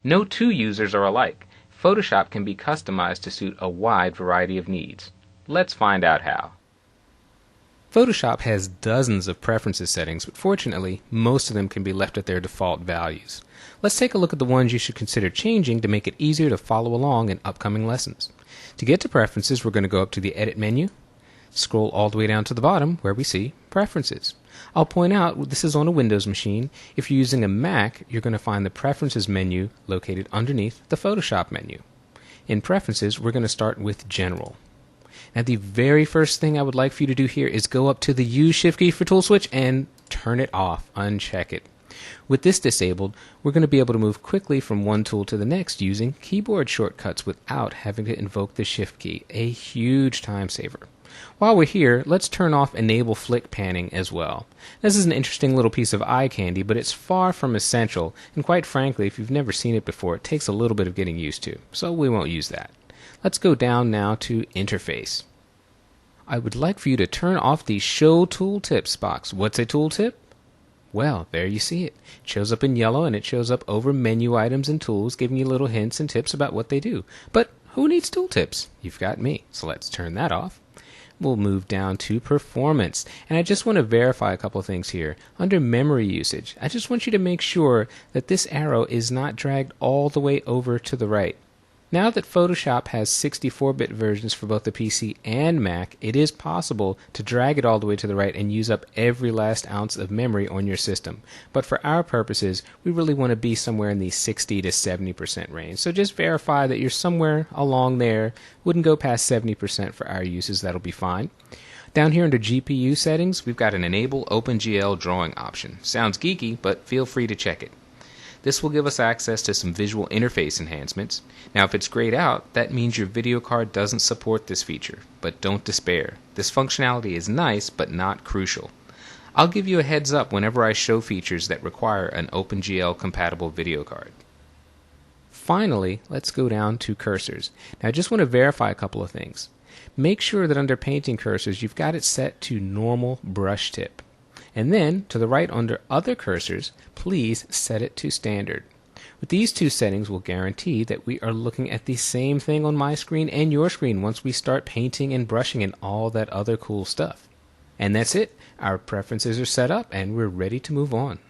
No two users are alike. Photoshop can be customized to suit a wide variety of needs. Let's find out how. Photoshop has dozens of preferences settings, but fortunately, most of them can be left at their default values. Let's take a look at the ones you should consider changing to make it easier to follow along in upcoming lessons. To get to Preferences, we're going to go up to the Edit menu, scroll all the way down to the bottom where we see Preferences. I'll point out this is on a Windows machine. If you're using a Mac, you're going to find the Preferences menu located underneath the Photoshop menu. In Preferences, we're going to start with General. Now, the very first thing I would like for you to do here is go up to the Use Shift key for tool switch and turn it off, uncheck it. With this disabled, we're going to be able to move quickly from one tool to the next using keyboard shortcuts without having to invoke the Shift key, a huge time saver. While we're here, let's turn off Enable Flick Panning as well. This is an interesting little piece of eye candy, but it's far from essential, and quite frankly, if you've never seen it before, it takes a little bit of getting used to, so we won't use that. Let's go down now to Interface. I would like for you to turn off the Show Tooltips box. What's a tooltip? Well, there you see it. It shows up in yellow and it shows up over menu items and tools, giving you little hints and tips about what they do. But who needs tooltips? You've got me, so let's turn that off. We'll move down to Performance, and I just want to verify a couple of things here. Under Memory Usage, I just want you to make sure that this arrow is not dragged all the way over to the right. Now that Photoshop has 64-bit versions for both the PC and Mac, it is possible to drag it all the way to the right and use up every last ounce of memory on your system. But for our purposes, we really want to be somewhere in the 60 to 70% range. So just verify that you're somewhere along there. Wouldn't go past 70% for our uses. That'll be fine. Down here under GPU settings, we've got an Enable OpenGL drawing option. Sounds geeky, but feel free to check it. This will give us access to some visual interface enhancements. Now, if it's grayed out, that means your video card doesn't support this feature. But don't despair. This functionality is nice, but not crucial. I'll give you a heads up whenever I show features that require an OpenGL-compatible video card. Finally, let's go down to cursors. Now, I just want to verify a couple of things. Make sure that under painting cursors, you've got it set to normal brush tip. And then, to the right under Other Cursors, please set it to Standard. With these two settings, we'll guarantee that we are looking at the same thing on my screen and your screen once we start painting and brushing and all that other cool stuff. And that's it. Our preferences are set up and we're ready to move on.